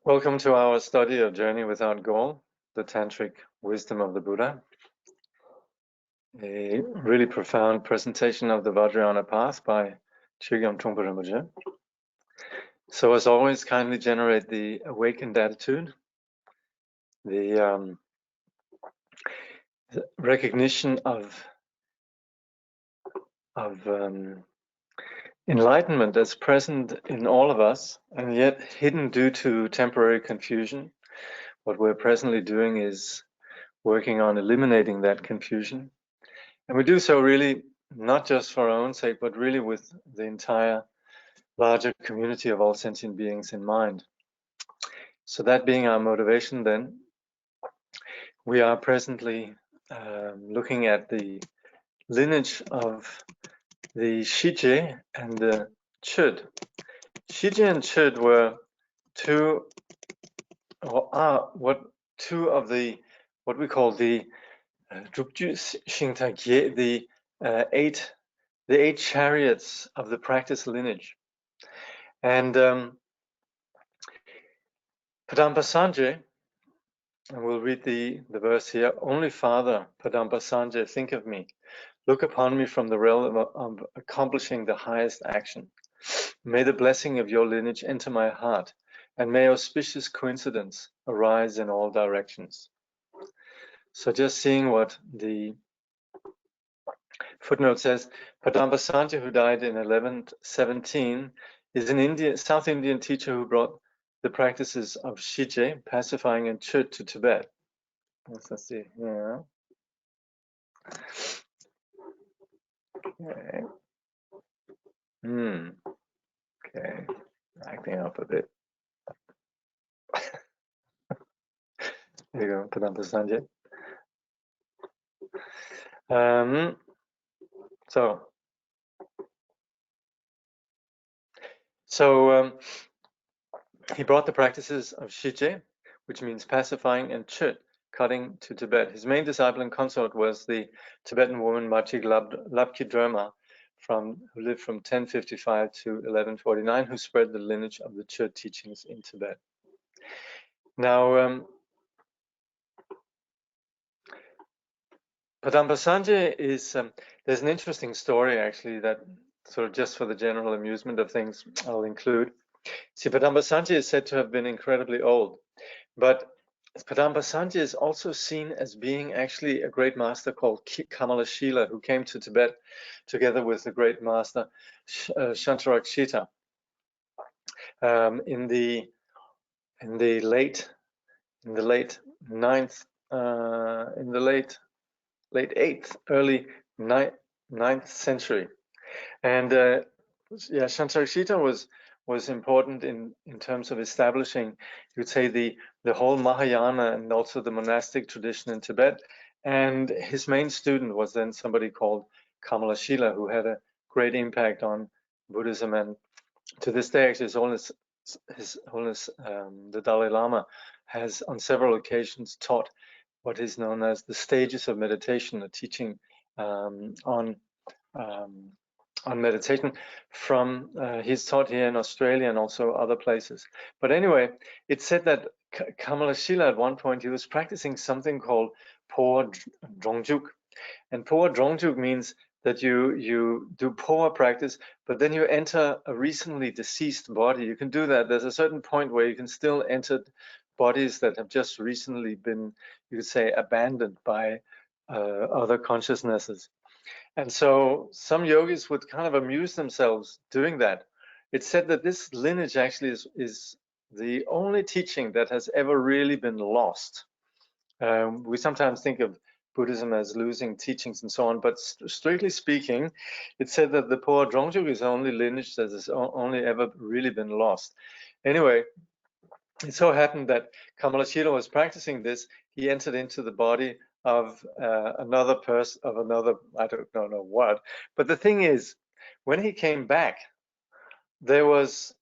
Welcome to our study of Journey Without Goal, the Tantric Wisdom of the Buddha. A really profound presentation of the Vajrayana path by Chögyam Trungpa Rinpoche. So as always, kindly generate the awakened attitude, the recognition of enlightenment as present in all of us and yet hidden due to temporary confusion. What we're presently doing is working on eliminating that confusion. And we do so really not just for our own sake, but really with the entire larger community of all sentient beings in mind. So that being our motivation then, we are presently looking at the lineage of the Shije and the Chöd. Shije and Chöd were two of the what we call the the eight chariots of the practice lineage. And Padampa Sanje, and we'll read the verse here, only Father, Padampa Sanje, think of me. Look upon me from the realm of accomplishing the highest action. May the blessing of your lineage enter my heart, and may auspicious coincidence arise in all directions. So just seeing what the footnote says, Padampa Sanje, who died in 1117, is an South Indian teacher who brought the practices of Shije, pacifying, and Chöd to Tibet. Let's see here. Okay. Okay, acting up a bit. There you go, Padampa Sanje. So he brought the practices of Shije, which means pacifying, and Chöd, cutting, to Tibet. His main disciple and consort was the Tibetan woman Machig Labki Dröma, who lived from 1055 to 1149, who spread the lineage of the Chöd teachings in Tibet. Now, Padampa Sanje is, there's an interesting story actually that sort of just for the general amusement of things I'll include. See, Padampa Sanje is said to have been incredibly old, but Padampa Sanje is also seen as being actually a great master called Kamalashila, who came to Tibet together with the great master Shantarakshita in the late 8th, early 9th century. And yeah, Shantarakshita was important in terms of establishing, you'd say, the whole Mahayana and also the monastic tradition in Tibet. And his main student was then somebody called Kamalashila, who had a great impact on Buddhism. And to this day, actually, His Holiness the Dalai Lama has on several occasions taught what is known as the stages of meditation, a teaching on meditation from he's taught here in Australia and also other places. But anyway, it's said that Kamalashila at one point, he was practicing something called Poa Drongjuk. And Poa Drongjuk means that you do Poa practice, but then you enter a recently deceased body. You can do that. There's a certain point where you can still enter bodies that have just recently been, you could say, abandoned by other consciousnesses. And so some yogis would kind of amuse themselves doing that. It's said that this lineage actually is the only teaching that has ever really been lost. We sometimes think of Buddhism as losing teachings and so on, but strictly speaking, it's said that the Poa Drongjuk is the only lineage that has only ever really been lost. Anyway, it so happened that Kamalashila was practicing this. He entered into the body of another person, I don't know what. But the thing is, when he came back, there was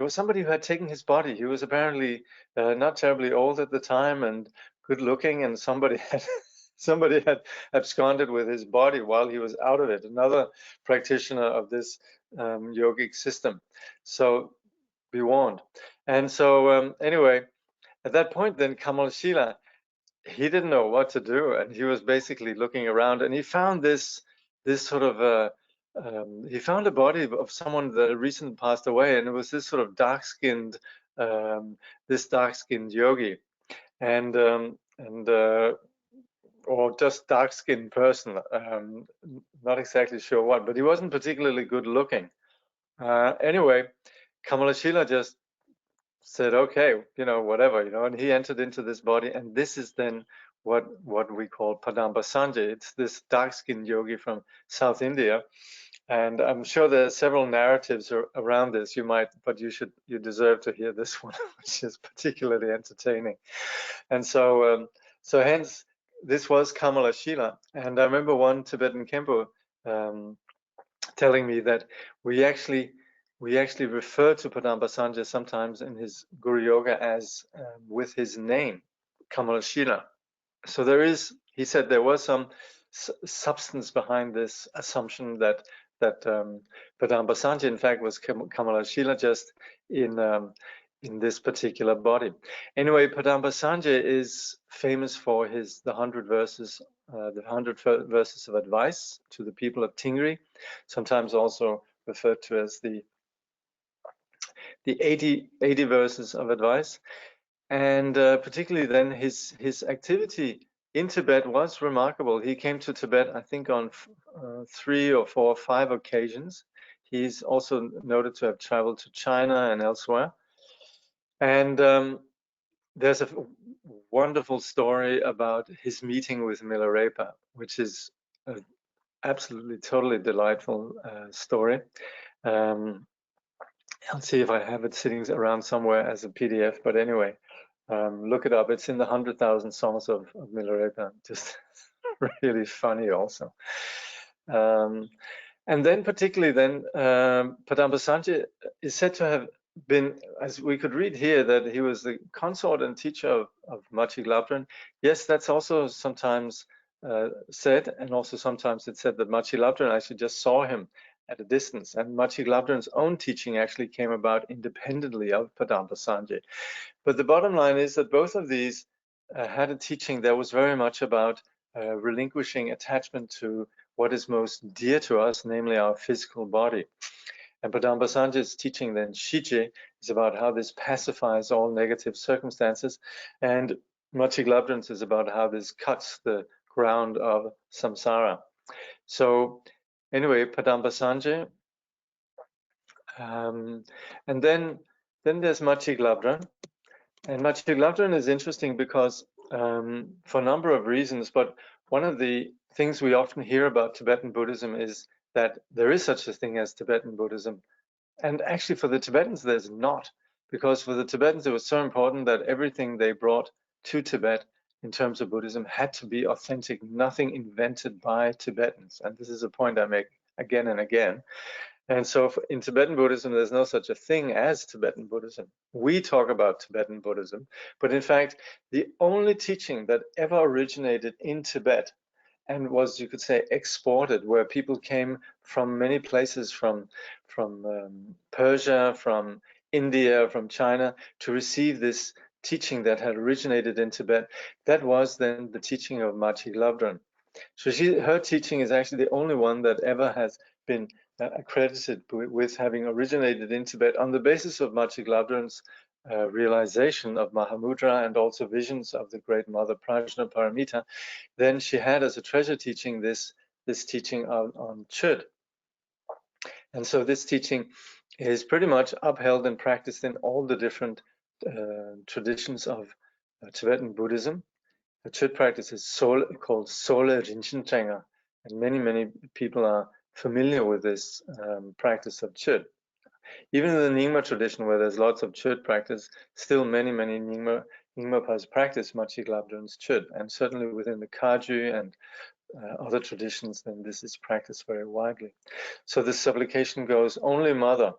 somebody who had taken his body. He was apparently not terribly old at the time and good looking, and somebody had absconded with his body while he was out of it. Another practitioner of this yogic system. So be warned. And so anyway, at that point, then Kamalashila, he didn't know what to do, and he was basically looking around, and he found this sort of he found a body of someone that recently passed away, and it was this sort of dark-skinned yogi, and or just dark-skinned person, not exactly sure what, but he wasn't particularly good looking. Anyway, Kamalashila just said, okay, whatever, and he entered into this body, and this is then what we call Padamba Sanjay. It's this dark-skinned yogi from South India, and I'm sure there are several narratives around this. But you deserve to hear this one, which is particularly entertaining. And so hence this was Kamalashila, and I remember one Tibetan Khenpo telling me that we actually refer to Padamba Sanjay sometimes in his Guru Yoga as with his name, Kamalashila. So he said there was some substance behind this assumption that Padamba Sanjay in fact was Kamalashila, just in this particular body. Anyway, Padamba Sanjay is famous for the 100 verses, verses of advice to the people of Tingri, sometimes also referred to as the 80 verses of advice. And particularly then his activity in Tibet was remarkable. He came to Tibet, I think, on 3 or 4 or 5 occasions. He's also noted to have traveled to China and elsewhere. And there's a wonderful story about his meeting with Milarepa, which is an absolutely, totally delightful story. I'll see if I have it sitting around somewhere as a PDF, but anyway, look it up. It's in the 100,000 songs of Milarepa. Just really funny also. And then particularly then, Padamba Sanjay is said to have been, as we could read here, that he was the consort and teacher of Machi Labdran. Yes, that's also sometimes said, and also sometimes it's said that Machi Labdran actually just saw him at a distance, and Machi Labdran's own teaching actually came about independently of Padamba Sanjay. But the bottom line is that both of these had a teaching that was very much about relinquishing attachment to what is most dear to us, namely our physical body. And Padamba Sanjay's teaching then, Shije, is about how this pacifies all negative circumstances, and Machi Labdran's is about how this cuts the ground of samsara. So anyway, Padamba Sanjay, and then there's Machi Labdran. And Machi Labdran is interesting because for a number of reasons, but one of the things we often hear about Tibetan Buddhism is that there is such a thing as Tibetan Buddhism. And actually for the Tibetans, there's not, because for the Tibetans, it was so important that everything they brought to Tibet in terms of Buddhism had to be authentic, nothing invented by Tibetans. And this is a point I make again and again. And so in Tibetan Buddhism, there's no such a thing as Tibetan Buddhism. We talk about Tibetan Buddhism, but in fact, the only teaching that ever originated in Tibet and was, you could say, exported, where people came from many places, from Persia, from India, from China, to receive this teaching that had originated in Tibet, that was then the teaching of Machi Labdran. So her teaching is actually the only one that ever has been accredited with having originated in Tibet on the basis of Machi Labdran's realization of Mahamudra and also visions of the Great Mother Prajnaparamita. Then she had as a treasure teaching this teaching on Chöd. And so this teaching is pretty much upheld and practiced in all the different traditions of Tibetan Buddhism. The Chöd practice is called Sole Rinchen Chenga, and many people are familiar with this practice of Chöd. Even in the Nyingma tradition, where there's lots of Chöd practice, still many Nyingmapas practice Machi Labdran's Chöd, and certainly within the Kagyu and other traditions, then this is practiced very widely. So this supplication goes, only Mother,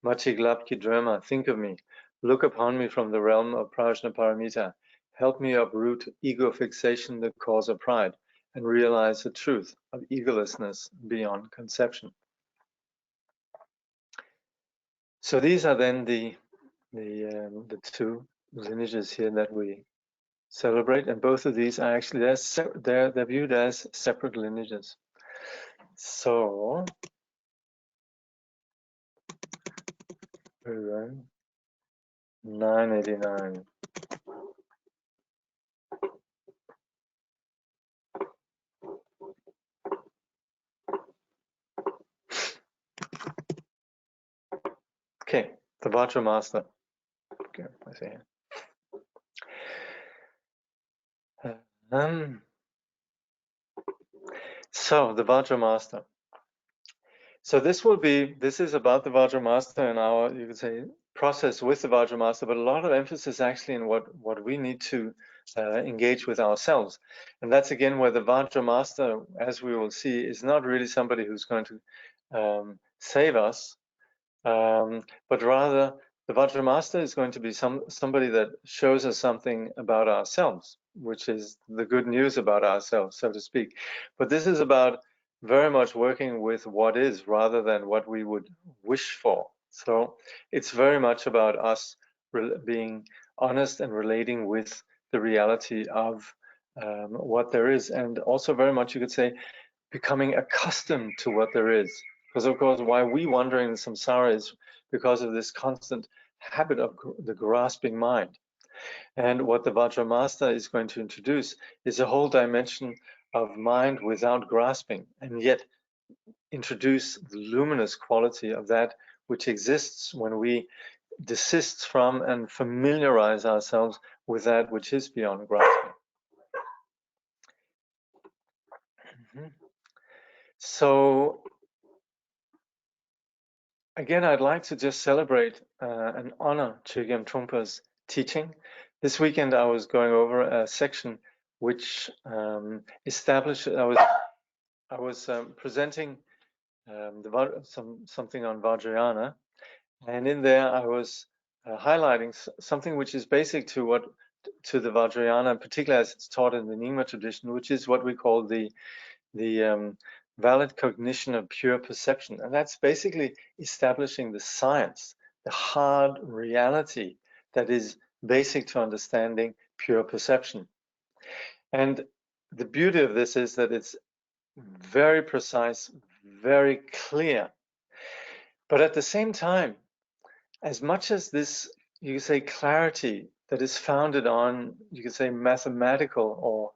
Machi Glabki Drema, think of me, look upon me from the realm of Prajnaparamita, help me uproot ego fixation, the cause of pride, and realize the truth of egolessness beyond conception. So these are then the the two lineages here that we celebrate, and both of these are actually they're viewed as separate lineages. So 989. Okay, the Vajra Master. Okay, I see here. So the Vajra Master. So this is about the Vajra Master and our, you could say, process with the Vajra Master, but a lot of emphasis actually in what we need to engage with ourselves. And that's again where the Vajra Master, as we will see, is not really somebody who's going to save us, but rather the Vajra Master is going to be somebody that shows us something about ourselves, which is the good news about ourselves, so to speak. But this is about very much working with what is rather than what we would wish for. So it's very much about us being honest and relating with the reality of what there is, and also very much, you could say, becoming accustomed to what there is. Because of course, why we wander in samsara is because of this constant habit of the grasping mind. And what the Vajra Master is going to introduce is a whole dimension of mind without grasping, and yet introduce the luminous quality of that which exists when we desist from and familiarize ourselves with that which is beyond grasping. So again, I'd like to just celebrate and honor Chögyam Trungpa's teaching. This weekend, I was going over a section which established. I was presenting something on Vajrayana, and in there I was highlighting something which is basic to the Vajrayana, particularly as it's taught in the Nyingma tradition, which is what we call the valid cognition of pure perception. And that's basically establishing the science, the hard reality that is basic to understanding pure perception. And the beauty of this is that it's very precise, very clear. But at the same time, as much as this, you could say, clarity that is founded on, you could say, mathematical, or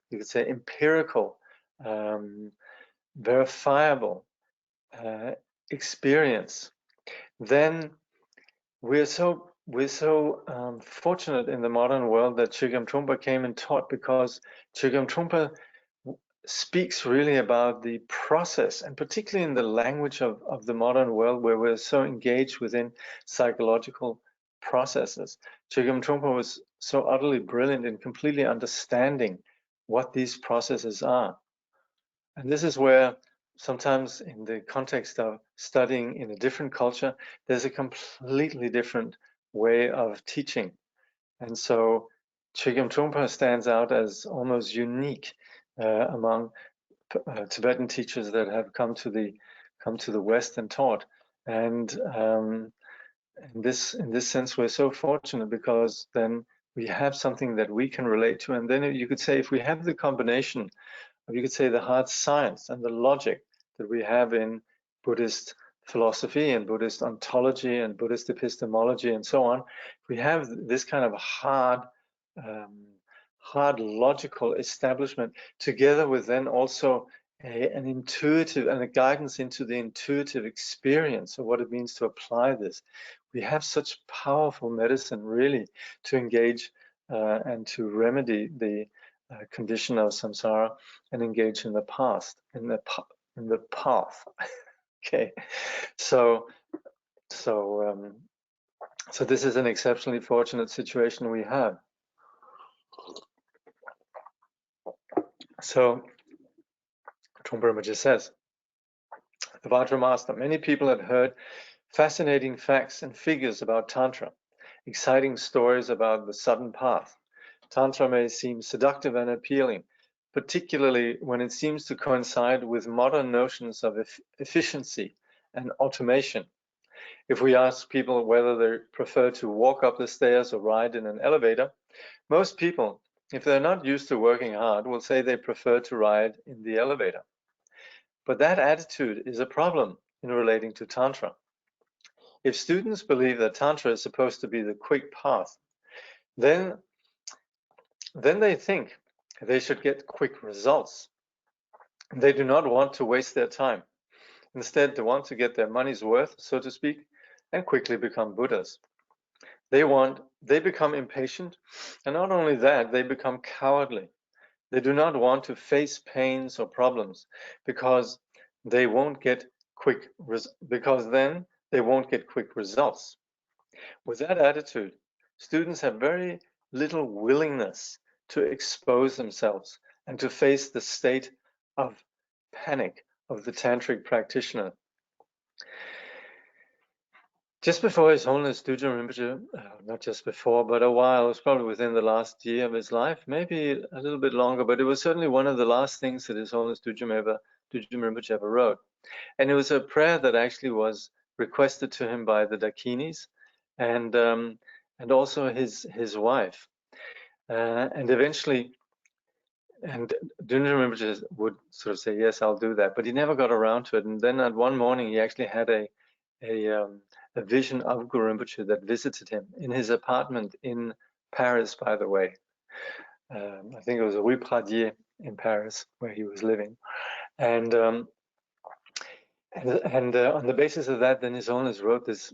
you could say empirical, verifiable experience, then we're so fortunate in the modern world that Chögyam Trungpa came and taught, because Chögyam Trungpa speaks really about the process, and particularly in the language of the modern world where we're so engaged within psychological processes. Chögyam Trungpa was so utterly brilliant in completely understanding what these processes are. And this is where sometimes in the context of studying in a different culture, there's a completely different way of teaching. And so Chögyam Trungpa stands out as almost unique among Tibetan teachers that have come to the West and taught. And in this sense, we're so fortunate, because then we have something that we can relate to. And then you could say, if we have the combination, you could say, the hard science and the logic that we have in Buddhist philosophy and Buddhist ontology and Buddhist epistemology and so on, we have this kind of hard logical establishment, together with then also an intuitive and a guidance into the intuitive experience of what it means to apply this. We have such powerful medicine, really, to engage and to remedy the condition of samsara and engage in the past, in the path. Okay, so this is an exceptionally fortunate situation we have. So Trungpa Rinpoche says, the Vajra Master, many people had heard fascinating facts and figures about Tantra, exciting stories about the sudden path. Tantra may seem seductive and appealing, particularly when it seems to coincide with modern notions of efficiency and automation. If we ask people whether they prefer to walk up the stairs or ride in an elevator, most people, if they're not used to working hard, will say they prefer to ride in the elevator. But that attitude is a problem in relating to Tantra. If students believe that Tantra is supposed to be the quick path, then they think they should get quick results. They do not want to waste their time. Instead, they want to get their money's worth, so to speak, and quickly become Buddhas. They become impatient, and not only that, they become cowardly. They do not want to face pains or problems because they won't get because then they won't get quick results. With that attitude, students have very little willingness to expose themselves and to face the state of panic of the tantric practitioner. Just before His Holiness Chögyam Rinpoche, not just before, but a while, it was probably within the last year of his life, maybe a little bit longer, but it was certainly one of the last things that His Holiness Chögyam Rinpoche ever wrote. And it was a prayer that actually was requested to him by the Dakinis and also his wife. And eventually, and Chögyam Rinpoche would sort of say, yes, I'll do that, but he never got around to it. And then at one morning, he actually had a vision of Guru Rinpoche that visited him in his apartment in Paris, by the way. I think it was Rue Pradier in Paris where he was living. And on the basis of that, then His Holiness wrote this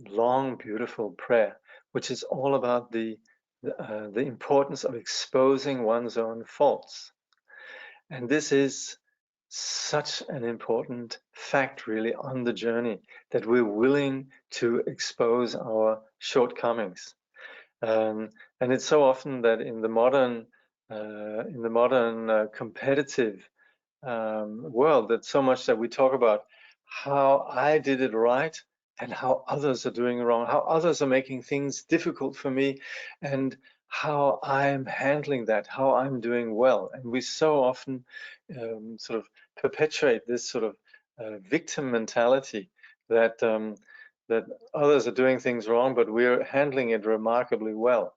long, beautiful prayer, which is all about the importance of exposing one's own faults. And this is such an important fact, really, on the journey, that we're willing to expose our shortcomings. And it's so often that in the modern competitive world, that so much that we talk about how I did it right and how others are doing wrong, how others are making things difficult for me, and how I'm handling that, how I'm doing well. And we so often sort of perpetuate this sort of victim mentality that that others are doing things wrong, but we're handling it remarkably well.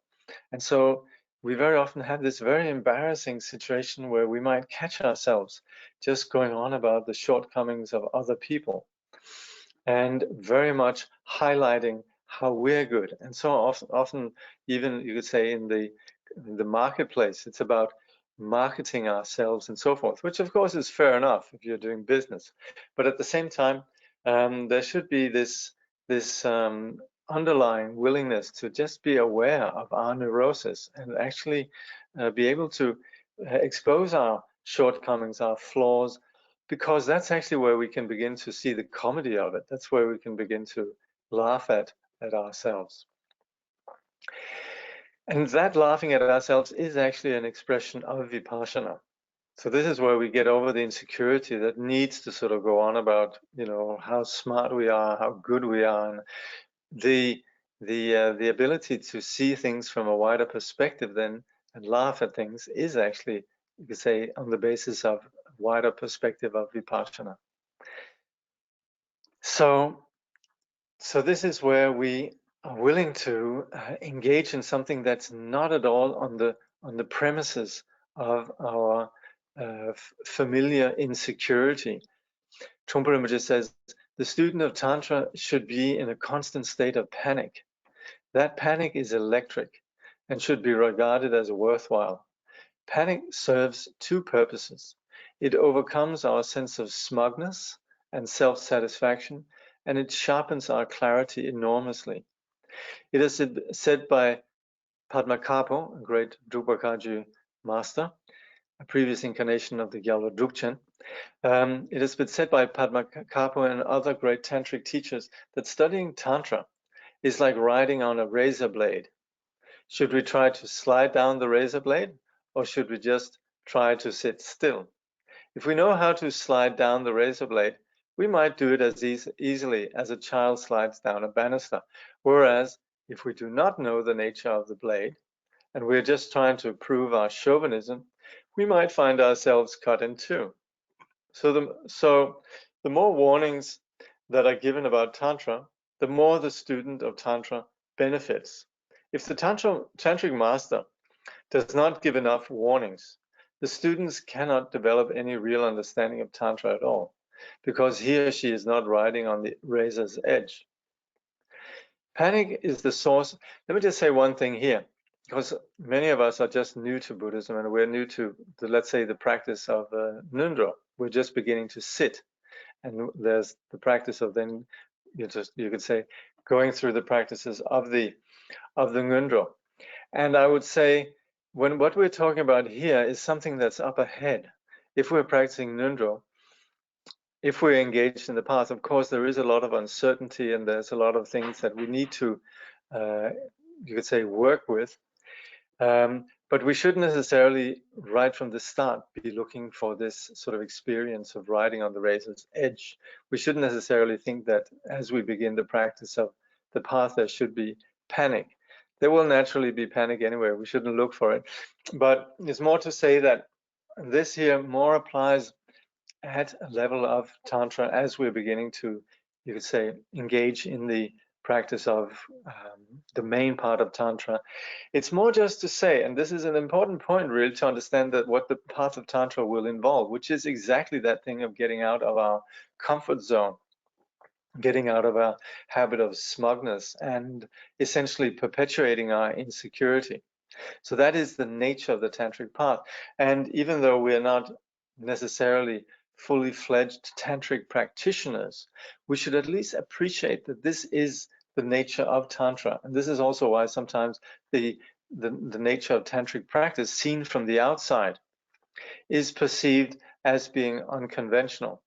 And so we very often have this very embarrassing situation where we might catch ourselves just going on about the shortcomings of other people and very much highlighting how we're good. And so often even you could say in the marketplace, it's about marketing ourselves and so forth, which of course is fair enough if you're doing business. But at the same time, there should be this underlying willingness to just be aware of our neurosis and actually be able to expose our shortcomings, our flaws, because that's actually where we can begin to see the comedy of it. That's where we can begin to laugh at ourselves. And that laughing at ourselves is actually an expression of vipassana. So this is where we get over the insecurity that needs to sort of go on about, you know, how smart we are, how good we are, and the ability to see things from a wider perspective then and laugh at things is actually, you could say, on the basis of a wider perspective of vipassana. So this is where we are willing to engage in something that's not at all on the premises of our familiar insecurity. Trungpa Rinpoche says, the student of Tantra should be in a constant state of panic. That panic is electric and should be regarded as worthwhile. Panic serves two purposes. It overcomes our sense of smugness and self-satisfaction, and it sharpens our clarity enormously. It is said by Padmakappo, a great Drukpa Kagyu master, a previous incarnation of the Gyalpa Drukchen. It has been said by Padmakappo and other great tantric teachers that studying Tantra is like riding on a razor blade. Should we try to slide down the razor blade, or should we just try to sit still? If we know how to slide down the razor blade, we might do it as easily as a child slides down a banister. Whereas, if we do not know the nature of the blade, and we're just trying to prove our chauvinism, we might find ourselves cut in two. So the more warnings that are given about Tantra, the more the student of Tantra benefits. If the Tantric master does not give enough warnings, the students cannot develop any real understanding of Tantra at all, because he or she is not riding on the razor's edge. Panic is the source. Let me just say one thing here, because many of us are just new to Buddhism and we're new to, let's say, the practice of Nundro. We're just beginning to sit, and there's the practice of then, you could say, going through the practices of the Ngundro. And I would say, what we're talking about here is something that's up ahead. If we're practicing Nundro, if we're engaged in the path, of course, there is a lot of uncertainty and there's a lot of things that we need to, you could say, work with. But we shouldn't necessarily, right from the start, be looking for this sort of experience of riding on the razor's edge. We shouldn't necessarily think that as we begin the practice of the path, there should be panic. There will naturally be panic anywhere. We shouldn't look for it. But it's more to say that this here more applies at a level of Tantra as we're beginning to, you could say, engage in the practice of the main part of Tantra. It's more just to say, and this is an important point really to understand, that what the path of Tantra will involve, which is exactly that thing of getting out of our comfort zone, getting out of our habit of smugness, and essentially perpetuating our insecurity. So that is the nature of the Tantric path. And even though we're not necessarily fully fledged Tantric practitioners, we should at least appreciate that this is the nature of Tantra. And this is also why sometimes the nature of Tantric practice seen from the outside is perceived as being unconventional.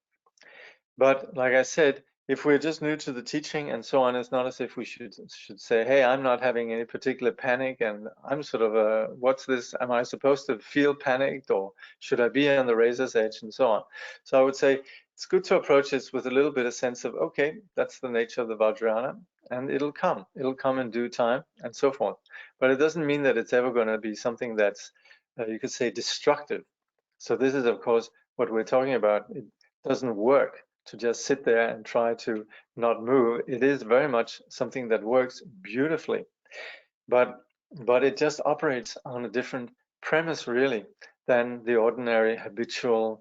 But like I said, if we're just new to the teaching and so on, it's not as if we should say, hey, I'm not having any particular panic and I'm sort of what's this? Am I supposed to feel panicked, or should I be on the razor's edge, and so on? So I would say it's good to approach this with a little bit of sense of, okay, that's the nature of the Vajrayana, and it'll come in due time, and so forth. But it doesn't mean that it's ever going to be something that's, you could say, destructive. So this is, of course, what we're talking about. It doesn't work to just sit there and try to not move. It is very much something that works beautifully, but it just operates on a different premise really than the ordinary habitual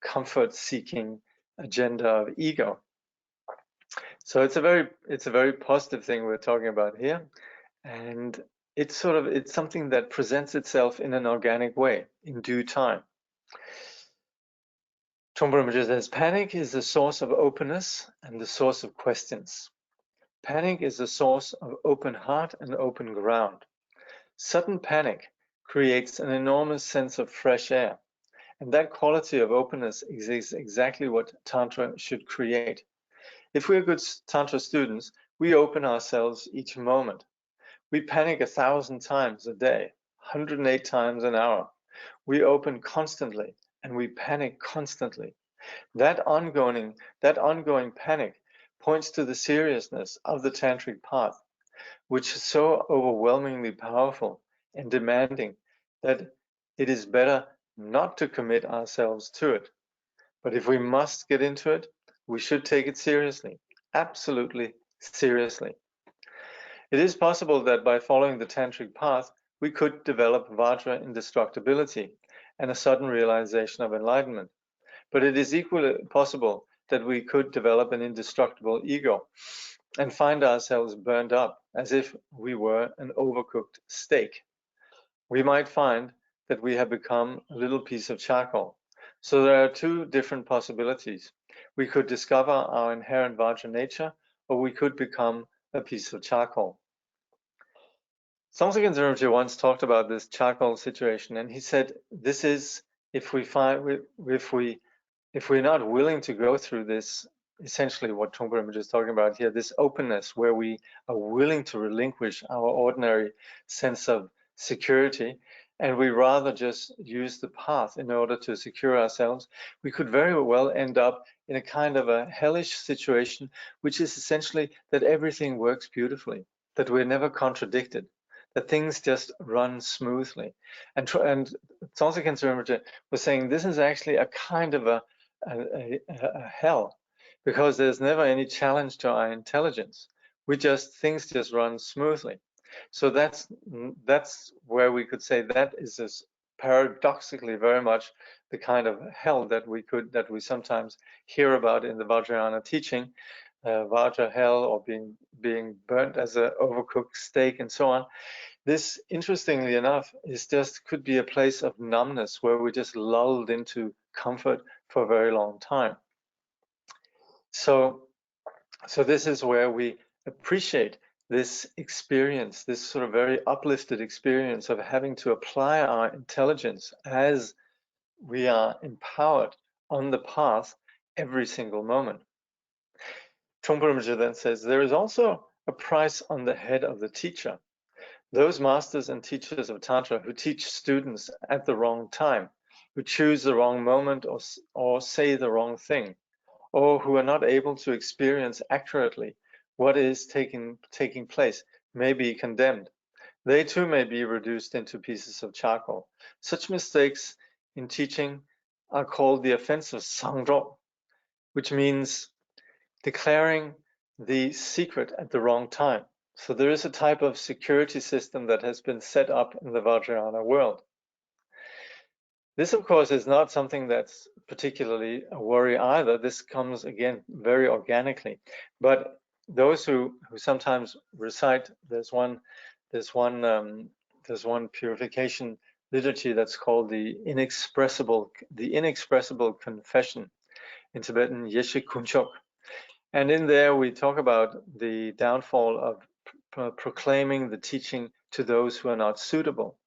comfort-seeking agenda of ego. So it's a very positive thing we're talking about here, and it's something that presents itself in an organic way in due time. Trungpa Rinpoche says, panic is the source of openness and the source of questions. Panic is the source of open heart and open ground. Sudden panic creates an enormous sense of fresh air, and that quality of openness is exactly what Tantra should create. If we're good Tantra students, we open ourselves each moment. We panic 1,000 times a day, 108 times an hour. We open constantly and we panic constantly. That ongoing panic points to the seriousness of the Tantric path, which is so overwhelmingly powerful and demanding that it is better not to commit ourselves to it. But if we must get into it, we should take it seriously, absolutely seriously. It is possible that by following the Tantric path, we could develop Vajra indestructibility and a sudden realization of enlightenment. But it is equally possible that we could develop an indestructible ego and find ourselves burned up as if we were an overcooked steak. We might find that we have become a little piece of charcoal. So there are two different possibilities. We could discover our inherent Vajra nature, or we could become a piece of charcoal. Somsagen Rinpoche once talked about this charcoal situation, and he said, this is if we're not willing to go through this, essentially what Trungpa Rinpoche is talking about here, this openness where we are willing to relinquish our ordinary sense of security, and we rather just use the path in order to secure ourselves, we could very well end up in a kind of a hellish situation, which is essentially that everything works beautifully, that we're never contradicted, that things just run smoothly. And Somsagen Rinpoche was saying this is actually a kind of a hell, because there's never any challenge to our intelligence. Things just run smoothly. So that's where we could say that is this paradoxically very much the kind of hell that we sometimes hear about in the Vajrayana teaching, Vajra hell, or being burnt as an overcooked steak and so on. This, interestingly enough, could be a place of numbness where we're just lulled into comfort for a very long time. So this is where we appreciate this experience, this sort of very uplifted experience of having to apply our intelligence as we are empowered on the path every single moment. Trungpa Rinpoche then says, there is also a price on the head of the teacher. Those masters and teachers of Tantra who teach students at the wrong time, who choose the wrong moment or say the wrong thing, or who are not able to experience accurately what is taking place, may be condemned. They too may be reduced into pieces of charcoal. Such mistakes in teaching are called the offense of sangdro, which means declaring the secret at the wrong time. So there is a type of security system that has been set up in the Vajrayana world. This, of course, is not something that's particularly a worry either. This comes, again, very organically. But those who sometimes recite, there's one purification liturgy that's called the inexpressible confession, in Tibetan Yeshe Kunchok. And in there we talk about the downfall of proclaiming the teaching to those who are not suitable.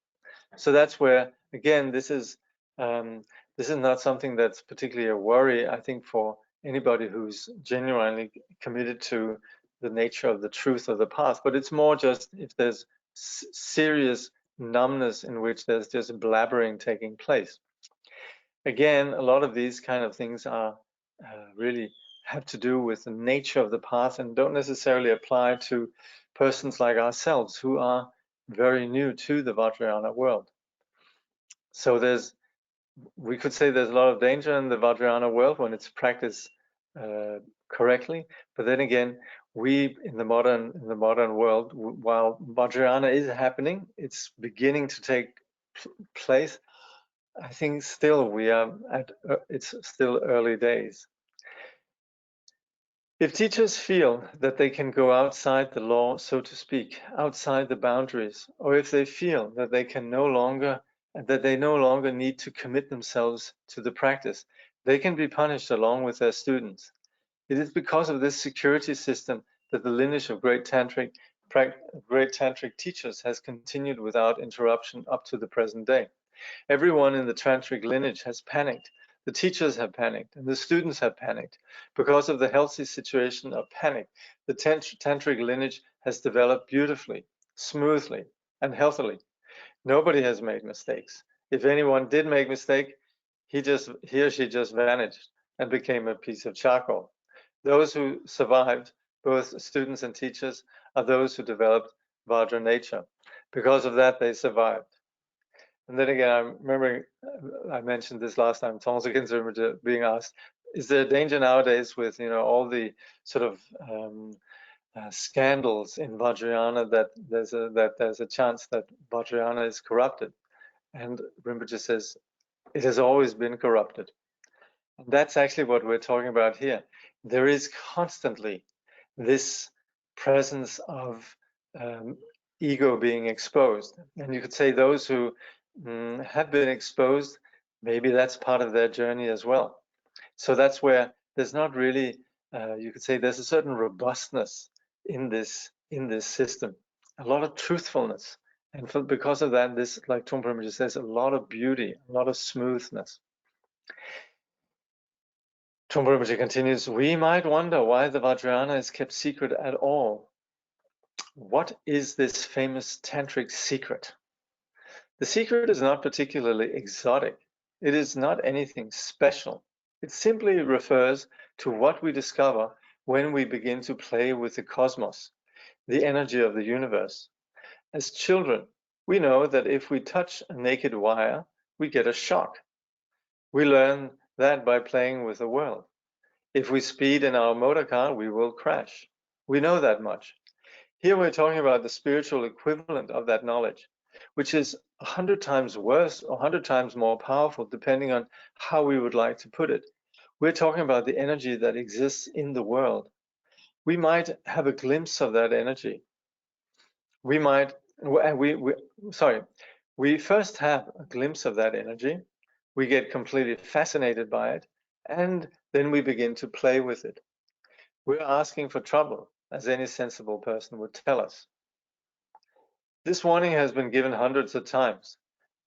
So that's where, again, this is not something that's particularly a worry, I think, for anybody who's genuinely committed to the nature of the truth of the path. But it's more just if there's serious numbness in which there's just blabbering taking place. Again, a lot of these kind of things are really have to do with the nature of the path and don't necessarily apply to persons like ourselves who are very new to the Vajrayana world. So we could say there's a lot of danger in the Vajrayana world when it's practiced correctly. But then again, we in the modern world, while Vajrayana is happening, it's beginning to take place. I think still we are it's still early days. If teachers feel that they can go outside the law, so to speak, outside the boundaries, or if they feel that they no longer need to commit themselves to the practice, they can be punished along with their students. It is because of this security system that the lineage of great tantric teachers has continued without interruption up to the present day. Everyone in the tantric lineage has panicked. The teachers have panicked and the students have panicked. Because of the healthy situation of panic, the tantric lineage has developed beautifully, smoothly, and healthily. Nobody has made mistakes. If anyone did make a mistake, he or she just vanished and became a piece of charcoal. Those who survived, both students and teachers, are those who developed Vajra nature. Because of that, they survived. And then again, I'm remembering, I mentioned this last time, Tongsa Rinpoche being asked, is there a danger nowadays with, all the sort of scandals in Vajrayana that there's a chance that Vajrayana is corrupted? And Rinpoche says, it has always been corrupted. And that's actually what we're talking about here. There is constantly this presence of ego being exposed. And you could say those who have been exposed, maybe that's part of their journey as well. So that's where there's not really, you could say there's a certain robustness in this system, a lot of truthfulness. And because of that, this, like Trungpa Rinpoche says, a lot of beauty, a lot of smoothness. Trungpa Rinpoche continues, we might wonder why the Vajrayana is kept secret at all. What is this famous tantric secret? The secret is not particularly exotic. It is not anything special. It simply refers to what we discover when we begin to play with the cosmos, the energy of the universe. As children, we know that if we touch a naked wire, we get a shock. We learn that by playing with the world. If we speed in our motor car, we will crash. We know that much. Here we're talking about the spiritual equivalent of that knowledge, which is 100 times worse or 100 times more powerful, depending on how we would like to put it. We're talking about the energy that exists in the world. We might have a glimpse of that energy. We first have a glimpse of that energy. We get completely fascinated by it, and then we begin to play with it. We're asking for trouble, as any sensible person would tell us. This warning has been given hundreds of times.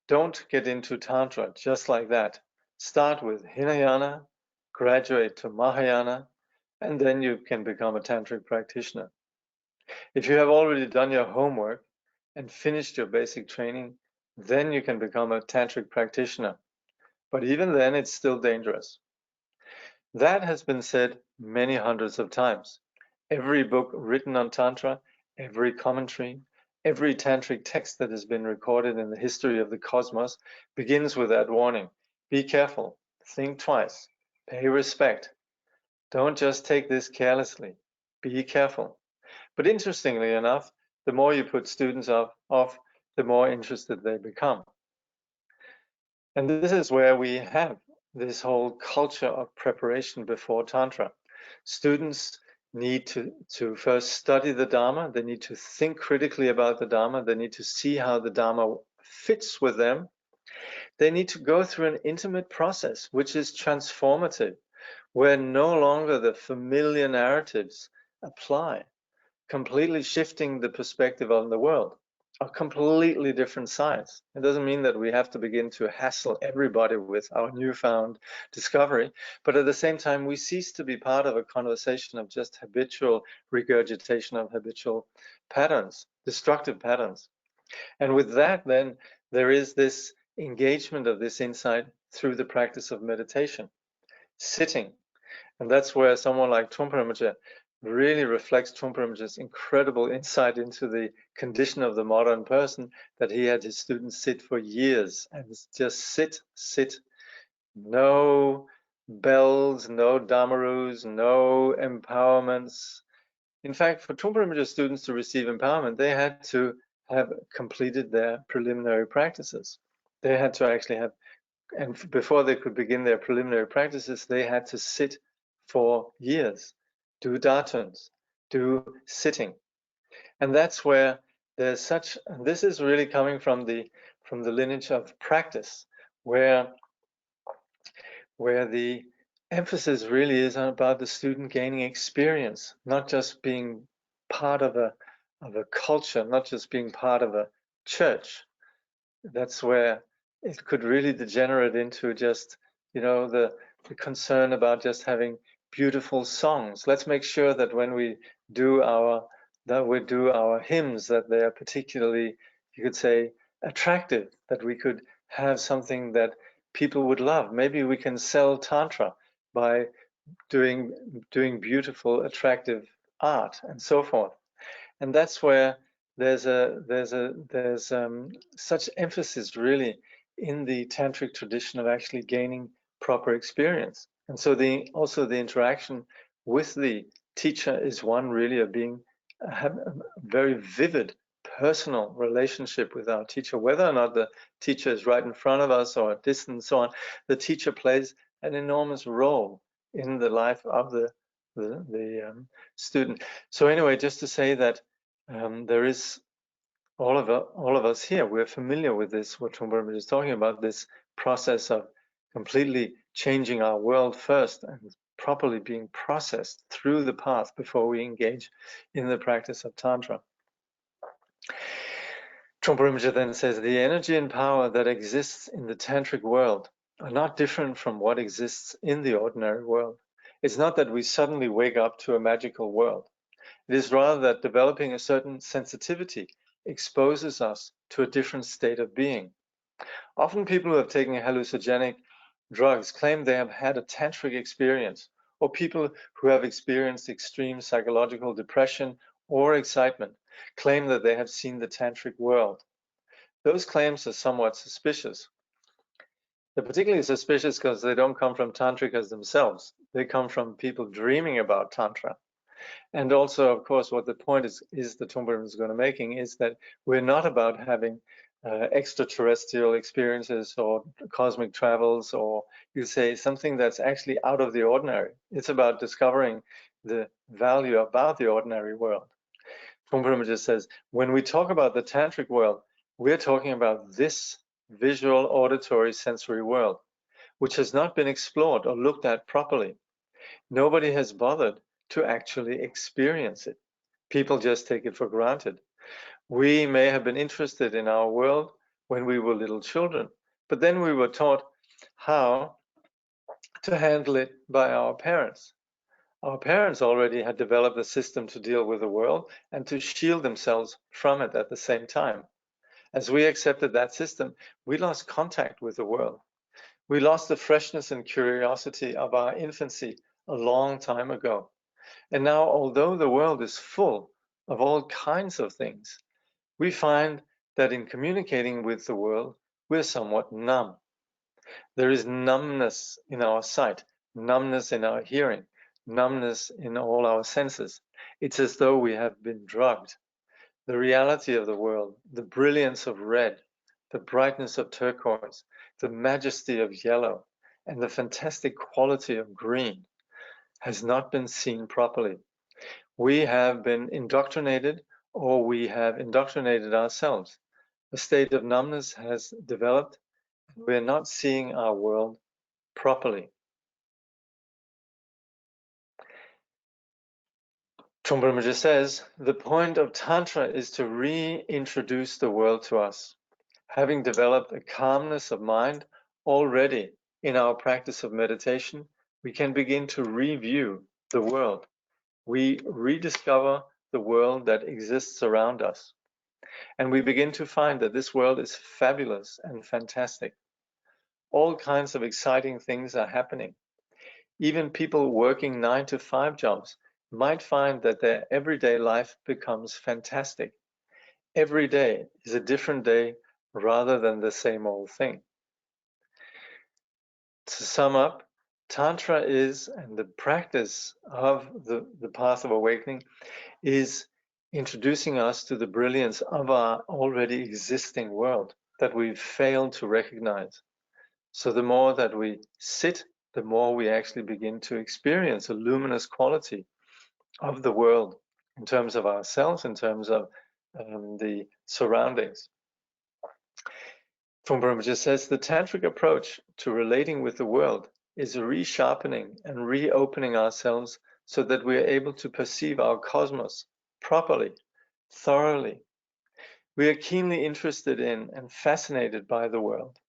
Don't get into Tantra just like that. Start with Hinayana, graduate to Mahayana, and then you can become a Tantric practitioner. If you have already done your homework and finished your basic training, then you can become a Tantric practitioner. But even then, it's still dangerous. That has been said many hundreds of times. Every book written on Tantra, every commentary, every tantric text that has been recorded in the history of the cosmos begins with that warning. Be careful, think twice, pay respect. Don't just take this carelessly. Be careful. But interestingly enough, the more you put students off, the more interested they become. And this is where we have this whole culture of preparation before Tantra. Students need to first study the Dharma. They need to think critically about the Dharma. They need to see how the Dharma fits with them. They need to go through an intimate process, which is transformative, where no longer the familiar narratives apply, completely shifting the perspective on the world. A completely different science. It doesn't mean that we have to begin to hassle everybody with our newfound discovery, but at the same time, we cease to be part of a conversation of just habitual regurgitation of habitual patterns, destructive patterns. And with that, then, there is this engagement of this insight through the practice of meditation, sitting. And that's where someone like Trungpa Rinpoche really reflects Trungpa Rinpoche's incredible insight into the condition of the modern person, that he had his students sit for years and just sit. No bells, no dhamarus, no empowerments. In fact, for Trungpa Rinpoche's students to receive empowerment, they had to have completed their preliminary practices. They had to actually have, and before they could begin their preliminary practices, they had to sit for years, do dhatans, do sitting. And that's where there's such, and this is really coming from the lineage of practice, where the emphasis really is about the student gaining experience, not just being part of a culture, not just being part of a church. That's where it could really degenerate into just, the concern about just having beautiful songs. Let's make sure that when we do our hymns, that they are particularly, you could say, attractive, that we could have something that people would love. Maybe we can sell Tantra by doing beautiful, attractive art and so forth. And that's where there's such emphasis really in the tantric tradition of actually gaining proper experience. And so also the interaction with the teacher is one really of have a very vivid personal relationship with our teacher, whether or not the teacher is right in front of us or at distance and so on. The teacher plays an enormous role in the life of the student. So anyway, just to say that there is all of us here, we're familiar with this, what Trungpa Rinpoche is talking about, this process of completely changing our world first and properly being processed through the path before we engage in the practice of Tantra. Trungpa Rinpoche then says, the energy and power that exists in the tantric world are not different from what exists in the ordinary world. It's not that we suddenly wake up to a magical world. It is rather that developing a certain sensitivity exposes us to a different state of being. Often people who have taken hallucinogenic drugs claim they have had a tantric experience, or people who have experienced extreme psychological depression or excitement claim that they have seen the tantric world. Those claims are somewhat suspicious. They're particularly suspicious because they don't come from tantrikas themselves. They come from people dreaming about tantra. And also, of course, what the point is the Trungpa is going to making is that we're not about having extraterrestrial experiences or cosmic travels, or you say something that's actually out of the ordinary. It's about discovering the value about the ordinary world. Trungpa just says, when we talk about the tantric world, we're talking about this visual, auditory, sensory world, which has not been explored or looked at properly. Nobody has bothered to actually experience it. People just take it for granted. We may have been interested in our world when we were little children, but then we were taught how to handle it by our parents. Our parents already had developed a system to deal with the world and to shield themselves from it at the same time. As we accepted that system, we lost contact with the world. We lost the freshness and curiosity of our infancy a long time ago. And now, although the world is full of all kinds of things, we find that in communicating with the world, we're somewhat numb. There is numbness in our sight, numbness in our hearing, numbness in all our senses. It's as though we have been drugged. The reality of the world, the brilliance of red, the brightness of turquoise, the majesty of yellow, and the fantastic quality of green has not been seen properly. We have been indoctrinated, or we have indoctrinated ourselves. A state of numbness has developed. We're not seeing our world properly. Trungpa just says, the point of Tantra is to reintroduce the world to us. Having developed a calmness of mind already in our practice of meditation, we can begin to review the world. We rediscover the world that exists around us. And we begin to find that this world is fabulous and fantastic. All kinds of exciting things are happening. Even people working 9-to-5 jobs might find that their everyday life becomes fantastic. Every day is a different day rather than the same old thing. To sum up, Tantra is, and the practice of the path of awakening is introducing us to the brilliance of our already existing world that we've failed to recognize. So the more that we sit, the more we actually begin to experience a luminous quality of the world in terms of ourselves, in terms of the surroundings. Trungpa just says the tantric approach to relating with the world is a resharpening and reopening ourselves so that we are able to perceive our cosmos properly, thoroughly. We are keenly interested in and fascinated by the world.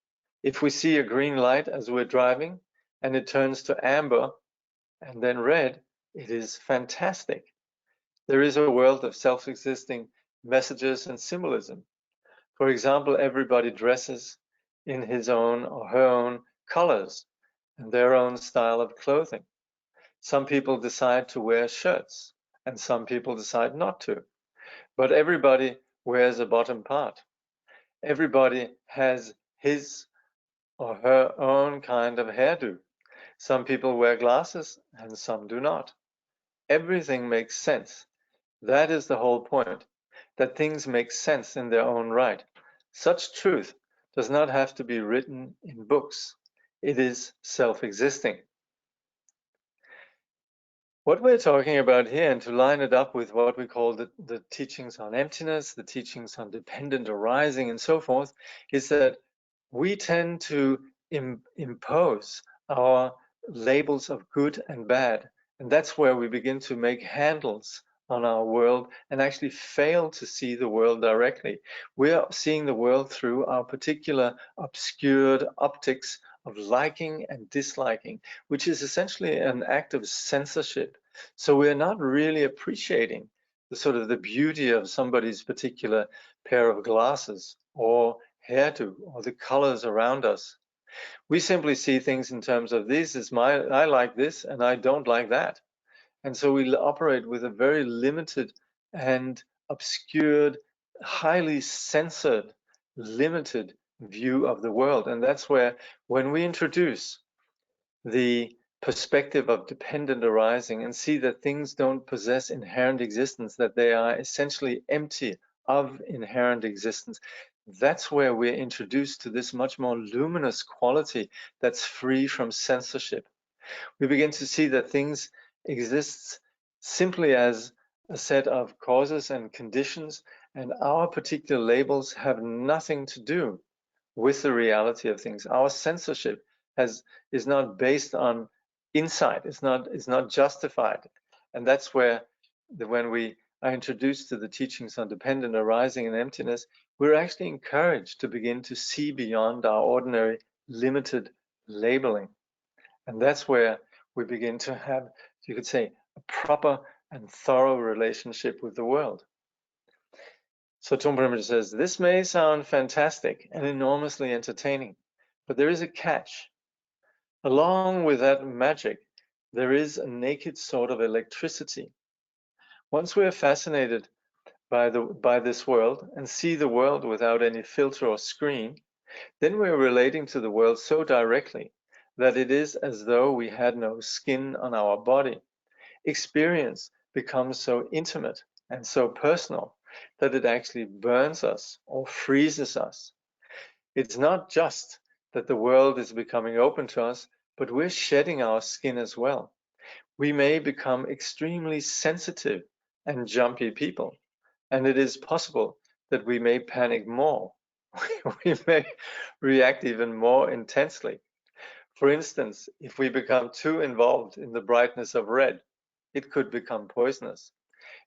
If we see a green light as we're driving and it turns to amber and then red, it is fantastic. There is a world of self-existing messages and symbolism. For example, everybody dresses in his own or her own colors and their own style of clothing. Some people decide to wear shirts and some people decide not to. But everybody wears a bottom part. Everybody has his or her own kind of hairdo. Some people wear glasses and some do not. Everything makes sense. That is the whole point, that things make sense in their own right. Such truth does not have to be written in books. It is self-existing. What we're talking about here, and to line it up with what we call the teachings on emptiness, the teachings on dependent arising and so forth, is that we tend to impose our labels of good and bad. And that's where we begin to make handles on our world and actually fail to see the world directly. We're seeing the world through our particular obscured optics of liking and disliking, which is essentially an act of censorship. So we're not really appreciating the sort of the beauty of somebody's particular pair of glasses or hairdo or the colors around us. We simply see things in terms of I like this and I don't like that. And so we operate with a very limited and obscured, highly censored, limited view of the world. And that's where, when we introduce the perspective of dependent arising and see that things don't possess inherent existence, that they are essentially empty of inherent existence, that's where we're introduced to this much more luminous quality that's free from censorship. We begin to see that things exist simply as a set of causes and conditions, and our particular labels have nothing to do with the reality of things. Our censorship is not based on insight. It's not justified, and that's where when we are introduced to the teachings on dependent arising and emptiness, we're actually encouraged to begin to see beyond our ordinary limited labeling, and that's where we begin to have, you could say, a proper and thorough relationship with the world. So Trungpa says, this may sound fantastic and enormously entertaining, but there is a catch. Along with that magic, there is a naked sort of electricity. Once we are fascinated by this world and see the world without any filter or screen, then we are relating to the world so directly that it is as though we had no skin on our body. Experience becomes so intimate and so personal that it actually burns us or freezes us. It's not just that the world is becoming open to us, but we're shedding our skin as well. We may become extremely sensitive and jumpy people, and it is possible that we may panic more. We may react even more intensely. For instance, if we become too involved in the brightness of red, it could become poisonous.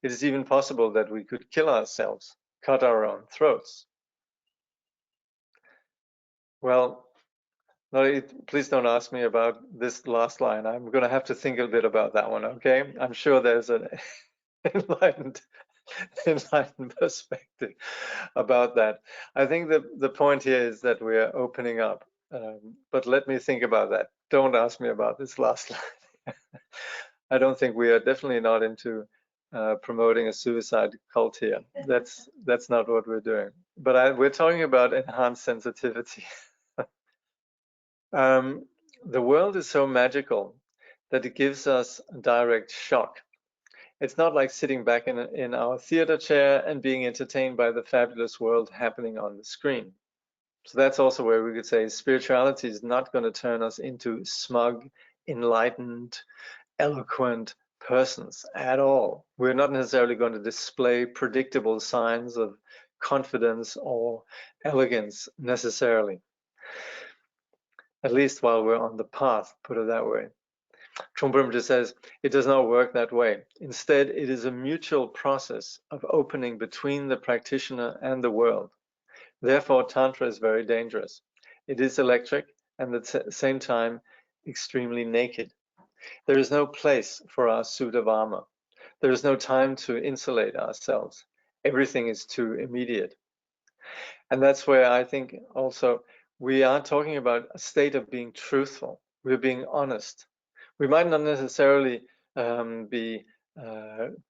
It is even possible that we could kill ourselves, cut our own throats. Well, no, please don't ask me about this last line. I'm going to have to think a bit about that one, okay? I'm sure there's an enlightened perspective about that. I think the point here is that we're opening up, but let me think about that. Don't ask me about this last line. I don't think we are definitely not into promoting a suicide cult here. That's not what we're doing. But we're talking about enhanced sensitivity. The world is so magical that it gives us a direct shock. It's not like sitting back in our theater chair and being entertained by the fabulous world happening on the screen. So that's also where we could say spirituality is not going to turn us into smug, enlightened, eloquent persons at all. We're not necessarily going to display predictable signs of confidence or elegance necessarily, at least while we're on the path, put it that way. Trungpa says it does not work that way. Instead, it is a mutual process of opening between the practitioner and the world. Therefore, Tantra is very dangerous. It is electric and at the same time extremely naked. There is no place for our suit of armor. There is no time to insulate ourselves. Everything is too immediate. And that's where I think also we are talking about a state of being truthful. We're being honest. We might not necessarily be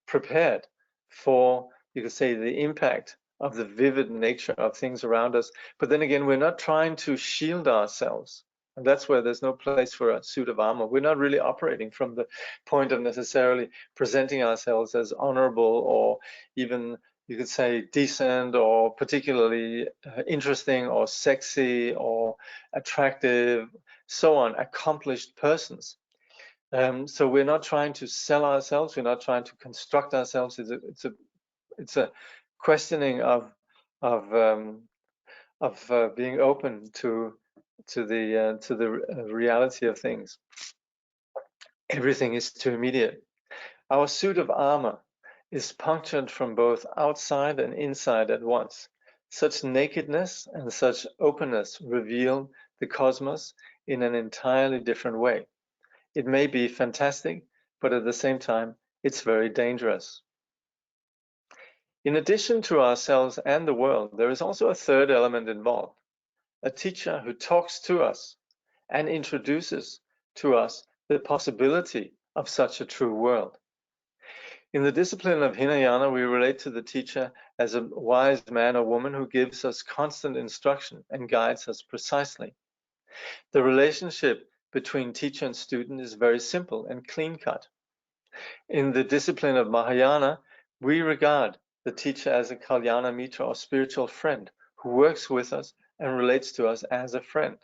prepared for, you could say, the impact of the vivid nature of things around us. But then again, we're not trying to shield ourselves. And that's where there's no place for a suit of armor. We're not really operating from the point of necessarily presenting ourselves as honorable or even, you could say, decent or particularly interesting or sexy or attractive, so on, accomplished persons. So we're not trying to sell ourselves. We're not trying to construct ourselves. It's a questioning of being open to the reality of things. Everything is too immediate. Our suit of armor is punctured from both outside and inside at once. Such nakedness and such openness reveal the cosmos in an entirely different way. It may be fantastic, but at the same time, it's very dangerous. In addition to ourselves and the world, there is also a third element involved, a teacher who talks to us and introduces to us the possibility of such a true world. In the discipline of Hinayana, we relate to the teacher as a wise man or woman who gives us constant instruction and guides us precisely. The relationship between teacher and student is very simple and clean-cut. In the discipline of Mahayana, we regard the teacher as a Kalyana Mitra or spiritual friend who works with us and relates to us as a friend.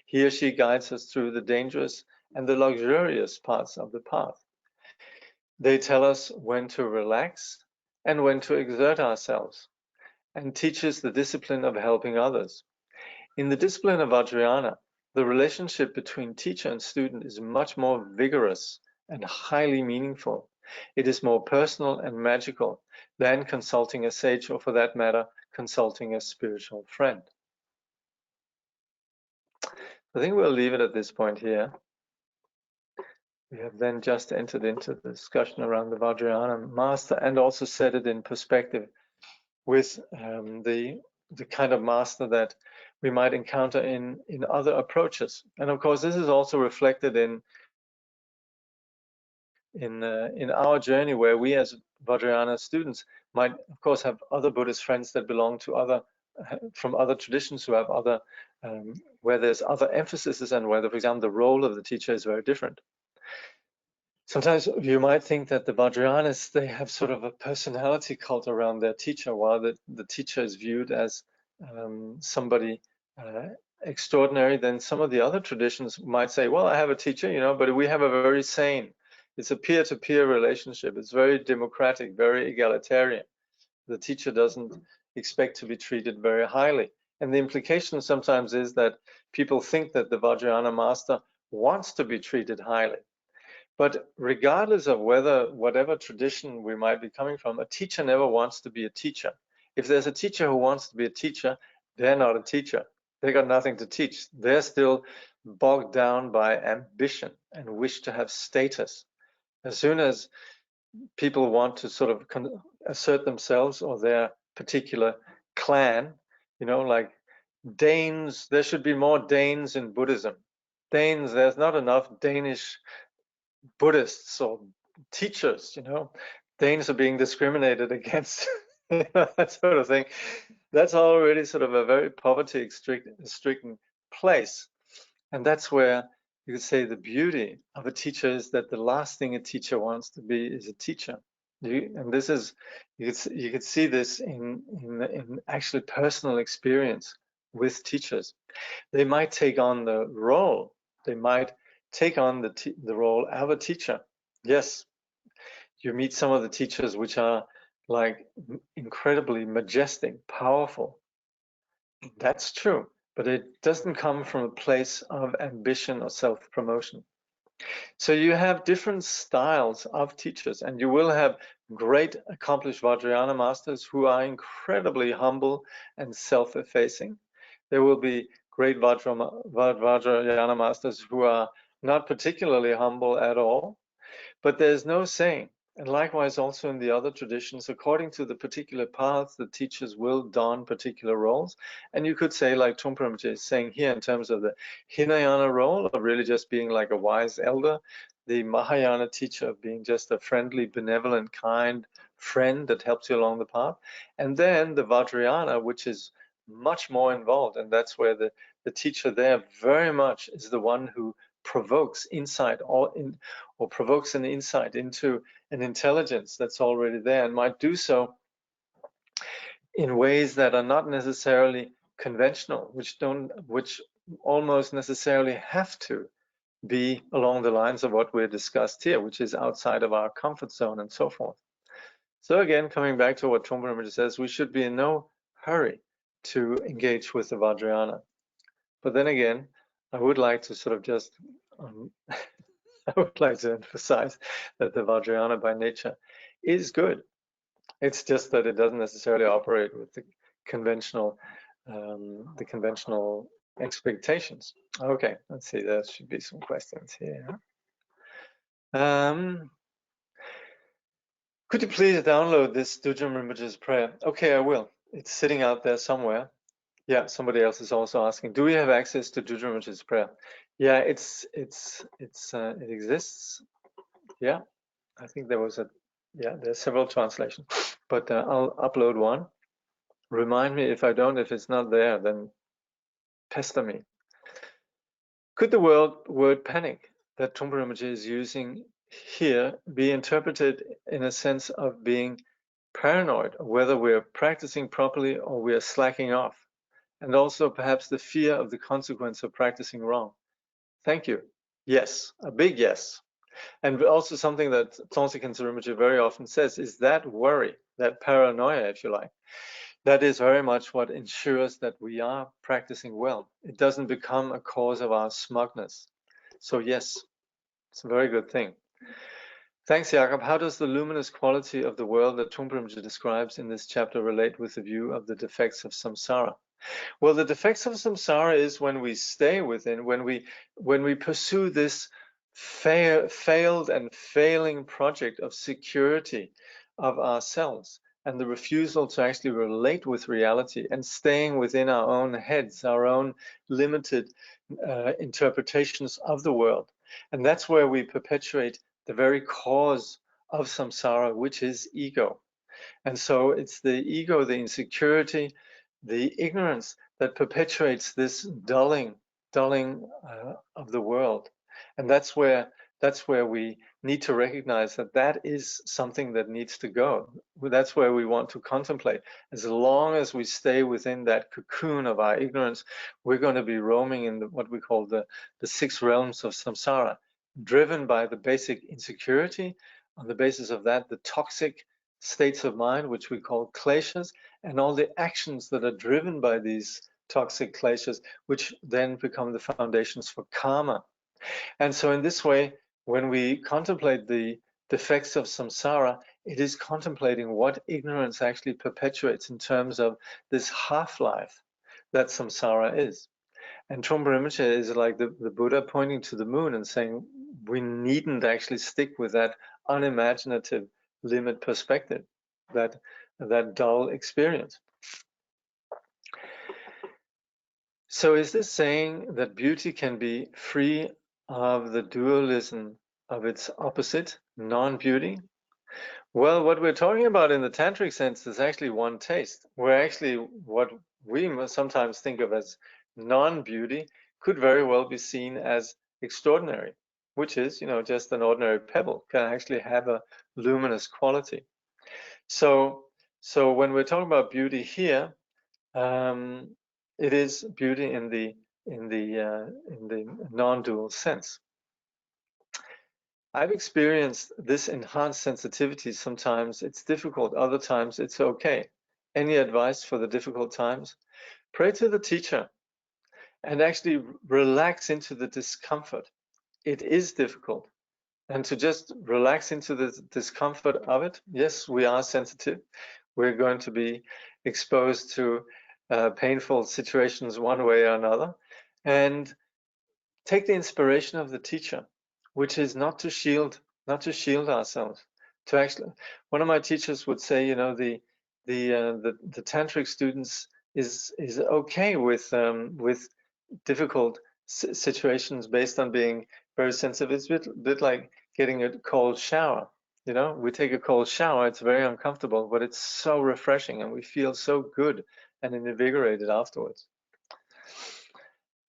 He or she guides us through the dangerous and the luxurious parts of the path. They tell us when to relax and when to exert ourselves, and teaches the discipline of helping others. In the discipline of Vajrayana, the relationship between teacher and student is much more vigorous and highly meaningful. It is more personal and magical than consulting a sage, or for that matter, consulting a spiritual friend. I think we'll leave it at this point here. We have then just entered into the discussion around the Vajrayana master and also set it in perspective with the kind of master that we might encounter in other approaches. And of course, this is also reflected in our journey, where we as Vajrayana students might, of course, have other Buddhist friends that belong to other from other traditions who have other where there's other emphases, and where, for example, the role of the teacher is very different. Sometimes you might think that the Vajrayanas, they have sort of a personality cult around their teacher, while the teacher is viewed as somebody extraordinary. Then some of the other traditions might say, well, I have a teacher, you know, but we have a very sane, it's a peer-to-peer relationship. It's very democratic, very egalitarian. The teacher doesn't expect to be treated very highly. And the implication sometimes is that people think that the Vajrayana master wants to be treated highly. But regardless of whatever tradition we might be coming from, a teacher never wants to be a teacher. If there's a teacher who wants to be a teacher, they're not a teacher. They got nothing to teach. They're still bogged down by ambition and wish to have status. As soon as people want to sort of assert themselves or their particular clan, you know, like Danes, there should be more Danes in Buddhism. Danes, there's not enough Danish Buddhists or teachers, you know, Danes are being discriminated against, you know, that sort of thing. That's already sort of a very poverty-stricken place. And that's where you could say the beauty of a teacher is that the last thing a teacher wants to be is a teacher. And this is, you could see this in actually personal experience with teachers. They might take on the role, they might take on the role of a teacher. Yes, you meet some of the teachers which are like incredibly majestic, powerful. That's true, but it doesn't come from a place of ambition or self-promotion. So you have different styles of teachers, and you will have great accomplished Vajrayana masters who are incredibly humble and self-effacing. There will be great Vajrayana masters who are not particularly humble at all, but there's no saying. And likewise also in the other traditions, according to the particular paths, the teachers will don particular roles. And you could say, like Trungpa Rinpoche is saying here, in terms of the Hinayana role of really just being like a wise elder, the Mahayana teacher of being just a friendly, benevolent, kind friend that helps you along the path. And then the Vajrayana, which is much more involved. And that's where the teacher there very much is the one who provokes insight or provokes an insight into an intelligence that's already there, and might do so in ways that are not necessarily conventional, which almost necessarily have to be along the lines of what we're discussed here, which is outside of our comfort zone and so forth. So again, coming back to what Trungpa Rinpoche says, we should be in no hurry to engage with the Vajrayana. But then again, I would like to sort of just I would like to emphasize that the Vajrayana by nature is good. It's just that it doesn't necessarily operate with the conventional expectations. Okay, let's see. There should be some questions here. Could you please download this Chögyam Rinpoche's prayer? Okay, I will. It's sitting out there somewhere. Yeah, somebody else is also asking, do we have access to Chögyam Rinpoche's prayer? Yeah, it exists. Yeah, I think there was Yeah, there's several translations, but I'll upload one. Remind me if I don't, if it's not there, then pester me. Could the word panic that Trungpa Rinpoche is using here be interpreted in a sense of being paranoid, whether we're practicing properly or we are slacking off, and also perhaps the fear of the consequence of practicing wrong? Thank you. Yes, a big yes. And also something that Tongsi Khyentse Rinpoche very often says is that worry, that paranoia, if you like, that is very much what ensures that we are practicing well. It doesn't become a cause of our smugness. So yes, it's a very good thing. Thanks, Jakob. How does the luminous quality of the world that Trungpa Rinpoche describes in this chapter relate with the view of the defects of samsara? Well, the defects of samsara is when we stay within, when we pursue this failed and failing project of security of ourselves, and the refusal to actually relate with reality and staying within our own heads, our own limited interpretations of the world. And that's where we perpetuate the very cause of samsara, which is ego. And so it's the ego, the insecurity, the ignorance that perpetuates this dulling of the world. And that's where we need to recognize that that is something that needs to go. That's where we want to contemplate. As long as we stay within that cocoon of our ignorance, we're going to be roaming in what we call the 6 realms of samsara, driven by the basic insecurity. On the basis of that, the toxic states of mind, which we call kleshas, and all the actions that are driven by these toxic kleshas, which then become the foundations for karma. And so in this way, when we contemplate the defects of samsara, it is contemplating what ignorance actually perpetuates in terms of this half-life that samsara is. And Trungpa Rinpoche is like the Buddha pointing to the moon and saying, we needn't actually stick with that unimaginative limit perspective, that dull experience. So is this saying that beauty can be free of the dualism of its opposite, non-beauty? Well, what we're talking about in the tantric sense is actually one taste, where actually what we sometimes think of as non-beauty could very well be seen as extraordinary, which is, just an ordinary pebble can actually have a luminous quality. So when we're talking about beauty here, it is beauty in the non-dual sense. I've experienced this enhanced sensitivity. Sometimes it's difficult, other times it's okay. Any advice for the difficult times? Pray to the teacher and actually relax into the discomfort. It is difficult. And to just relax into the discomfort of it, yes, we are sensitive. We're going to be exposed to painful situations one way or another. And take the inspiration of the teacher, which is not to shield ourselves. To actually, one of my teachers would say, the tantric students is okay with difficult situations based on being very sensitive. It's a bit like getting a cold shower. We take a cold shower, it's very uncomfortable, but it's so refreshing and we feel so good and invigorated afterwards.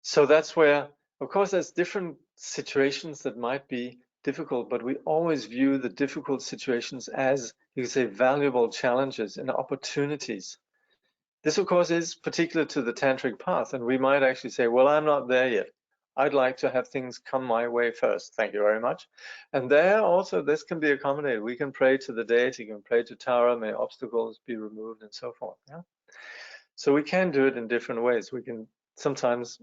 So that's where, of course, there's different situations that might be difficult, but we always view the difficult situations as, you could say, valuable challenges and opportunities. This, of course, is particular to the tantric path, and we might actually say, well, I'm not there yet. I'd like to have things come my way first. Thank you very much. And there also, this can be accommodated. We can pray to the deity, we can pray to Tara, may obstacles be removed, and so forth. Yeah. So we can do it in different ways. We can sometimes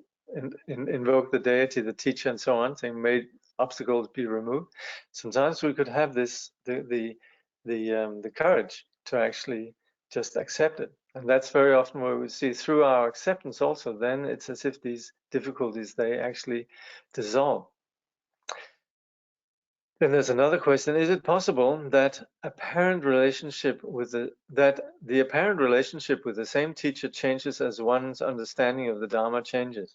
invoke the deity, the teacher, and so on, saying, may obstacles be removed. Sometimes we could have the courage to actually just accept it. And that's very often where we see through our acceptance also, then it's as if these difficulties, they actually dissolve. Then there's another question: is it possible that the apparent relationship with the same teacher changes as one's understanding of the Dharma changes?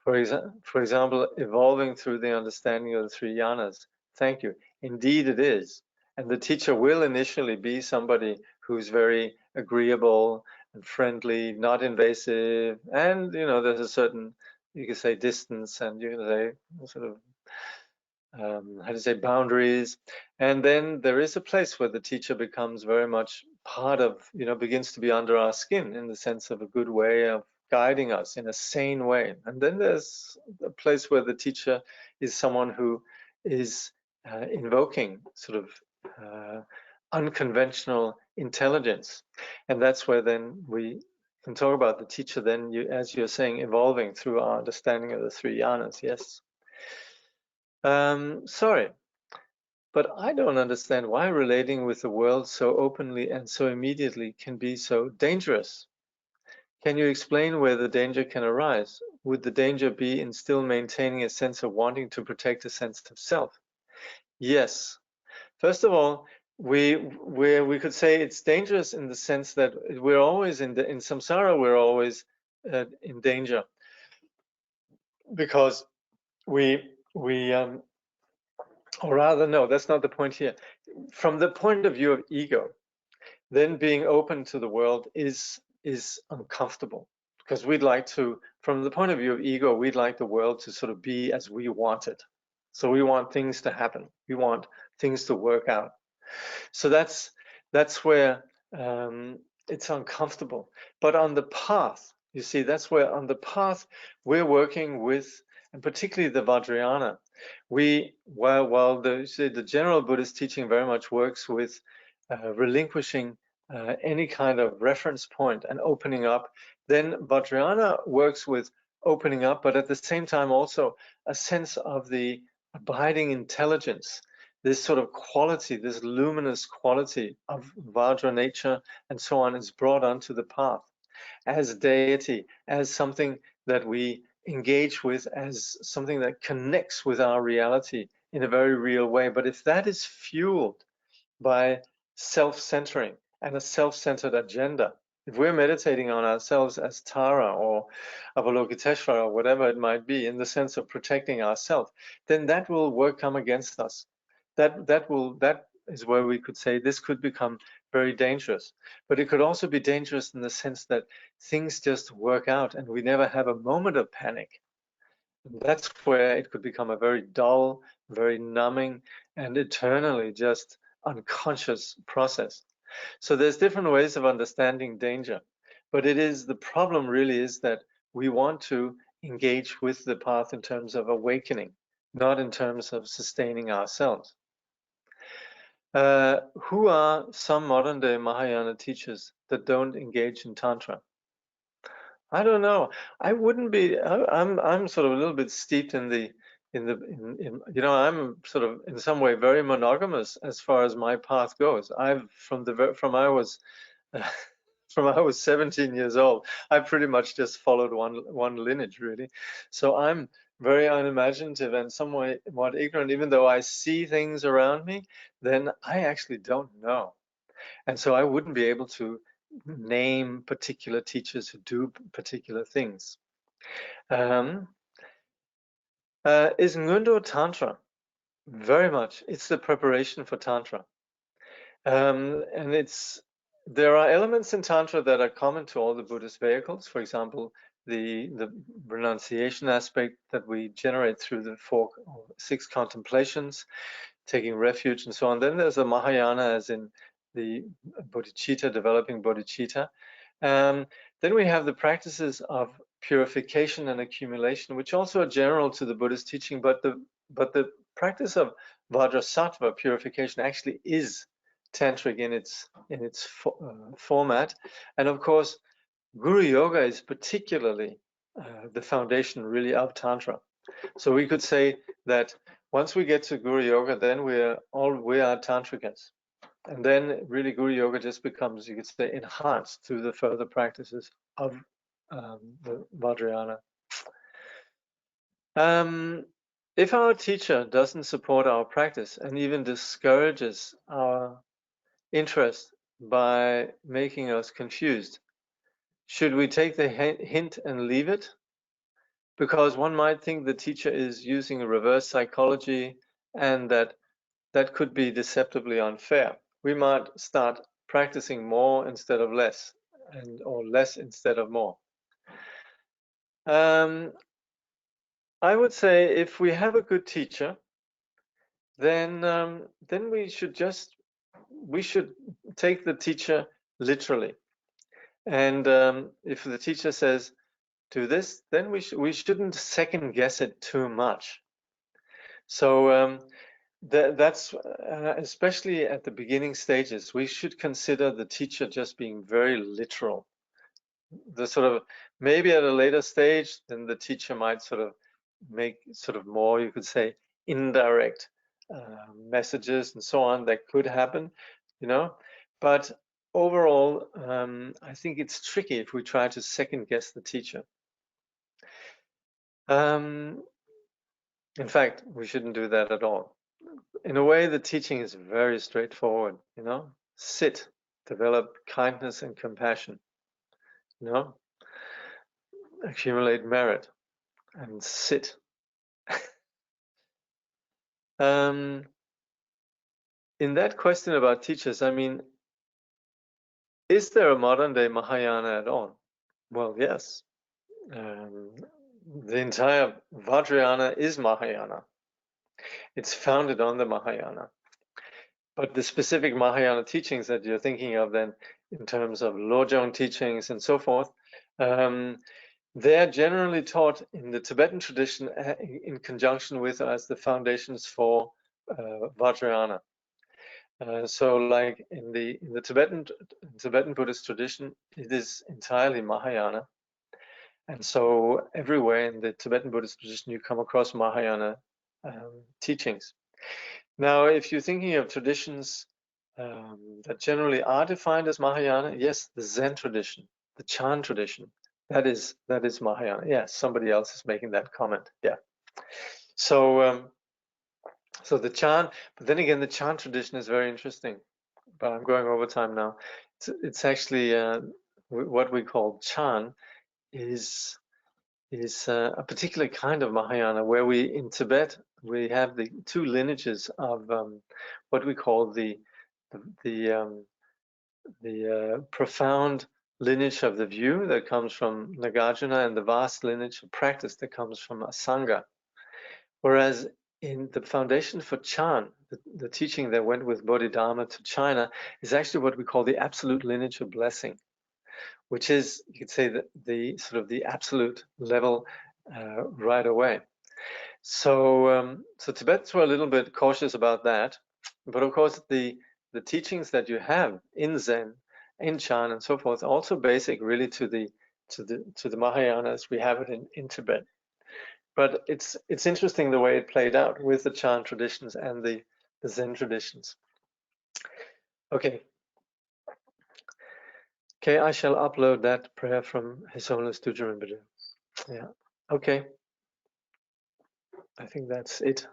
For example, evolving through the understanding of the 3 yanas. Thank you. Indeed it is. And the teacher will initially be somebody who's very agreeable and friendly, not invasive, and there's a certain, you could say, distance, and you can say sort of how to say, boundaries. And then there is a place where the teacher becomes very much part of, begins to be under our skin in the sense of a good way of guiding us in a sane way. And then there's a place where the teacher is someone who is invoking sort of unconventional intelligence. And that's where then we can talk about the teacher then, as you're saying, evolving through our understanding of the three yanas. Yes. Sorry, but I don't understand why relating with the world so openly and so immediately can be so dangerous. Can you explain where the danger can arise? Would the danger be in still maintaining a sense of wanting to protect a sense of self? Yes. First of all, we could say it's dangerous in the sense that we're always in samsara. We're always in danger because or rather, no, that's not the point here. From the point of view of ego, then being open to the world is uncomfortable because we'd like to, from the point of view of ego, we'd like the world to sort of be as we want it. So we want things to happen. We want things to work out. So that's where it's uncomfortable. But on the path, you see, that's where on the path we're working with, and particularly the Vajrayana, while the general Buddhist teaching very much works with relinquishing any kind of reference point and opening up, then Vajrayana works with opening up, but at the same time also a sense of the abiding intelligence, this sort of quality, this luminous quality of Vajra nature and so on is brought onto the path as deity, as something that we engage with, as something that connects with our reality in a very real way. But if that is fueled by self-centering and a self-centered agenda, if we're meditating on ourselves as Tara or Avalokiteshvara or whatever it might be, in the sense of protecting ourselves, then that will come against us. That is where we could say this could become very dangerous. But it could also be dangerous in the sense that things just work out and we never have a moment of panic. That's where it could become a very dull, very numbing, and eternally just unconscious process. So there's different ways of understanding danger, but the problem really is that we want to engage with the path in terms of awakening, not in terms of sustaining ourselves. Who are some modern day Mahayana teachers that don't engage in Tantra? I don't know. I wouldn't be. I'm sort of a little bit steeped in I'm sort of in some way very monogamous as far as my path goes. From I was 17 years old, I pretty much just followed one lineage really. So I'm very unimaginative and somewhat ignorant. Even though I see things around me, then I actually don't know, and so I wouldn't be able to name particular teachers who do particular things. Is Ngundo Tantra? Very much. It's the preparation for Tantra. And there are elements in Tantra that are common to all the Buddhist vehicles. For example, the renunciation aspect that we generate through the 6 contemplations, taking refuge and so on. Then there's a Mahayana, as in the bodhicitta, developing bodhicitta. Then we have the practices of purification and accumulation, which also are general to the Buddhist teaching, but the practice of Vajrasattva purification actually is tantric in its format. And of course, Guru Yoga is particularly the foundation really of Tantra. So we could say that once we get to Guru Yoga, then we are Tantrikas. And then really Guru Yoga just becomes, you could say, enhanced through the further practices of the Vajrayana. If our teacher doesn't support our practice and even discourages our interest by making us confused, should we take the hint and leave it? Because one might think the teacher is using a reverse psychology and that that could be deceptively unfair. We might start practicing more instead of less, or less instead of more. I would say if we have a good teacher, then we should take the teacher literally. And if the teacher says, do this, then we shouldn't second guess it too much. So that's especially at the beginning stages, we should consider the teacher just being very literal. The sort of, maybe at a later stage, then the teacher might sort of make sort of more, you could say, indirect messages and so on that could happen, you know. But overall, I think it's tricky if we try to second guess the teacher. In fact, we shouldn't do that at all. In a way, the teaching is very straightforward, you know. Sit, develop kindness and compassion, you know. Accumulate merit and sit. In that question about teachers, I mean, is there a modern day Mahayana at all? Well, yes. The entire Vajrayana is Mahayana. It's founded on the Mahayana. But the specific Mahayana teachings that you're thinking of then, in terms of Lojong teachings and so forth, they're generally taught in the Tibetan tradition in conjunction with as the foundations for Vajrayana. So, like in the Tibetan Buddhist tradition, it is entirely Mahayana, and so everywhere in the Tibetan Buddhist tradition you come across Mahayana teachings. Now, if you're thinking of traditions that generally are defined as Mahayana, yes, the Zen tradition, the Chan tradition, that is Mahayana. Yes, somebody else is making that comment. Yeah. So so the Chan, but then again, the Chan tradition is very interesting. But I'm going over time now. It's actually what we call Chan is a particular kind of Mahayana where we in Tibet we have the two lineages of what we call the profound lineage of the view that comes from Nagarjuna and the vast lineage of practice that comes from Asanga. Whereas in the foundation for Chan, the teaching that went with Bodhidharma to China is actually what we call the absolute lineage of blessing, which is, you could say, the sort of the absolute level right away. So so Tibetans were a little bit cautious about that, but of course the teachings that you have in Zen, in Chan, and so forth, are also basic really to the Mahayana as we have it in Tibet. But it's interesting the way it played out with the Chan traditions and the Zen traditions. Okay. Okay, I shall upload that prayer from His Holiness Tuja Rinpoche. Yeah. Okay. I think that's it.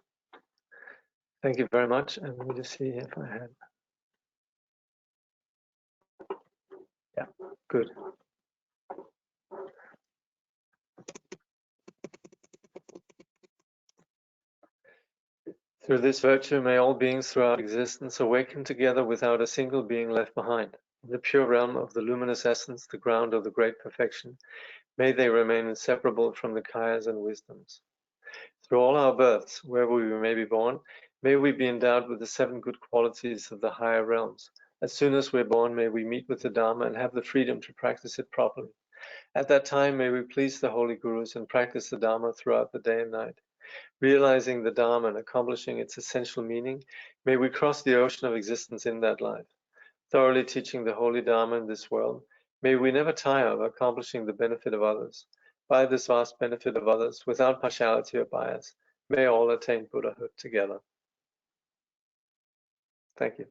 Thank you very much. And let me just see if I had. Yeah, good. Through this virtue, may all beings throughout existence awaken together without a single being left behind. In the pure realm of the luminous essence, the ground of the great perfection, may they remain inseparable from the kayas and wisdoms. Through all our births, wherever we may be born, may we be endowed with the 7 good qualities of the higher realms. As soon as we're born, may we meet with the Dharma and have the freedom to practice it properly. At that time, may we please the holy gurus and practice the Dharma throughout the day and night. Realizing the Dharma and accomplishing its essential meaning, may we cross the ocean of existence in that life. Thoroughly teaching the holy Dharma in this world, may we never tire of accomplishing the benefit of others. By this vast benefit of others, without partiality or bias, may all attain Buddhahood together. Thank you.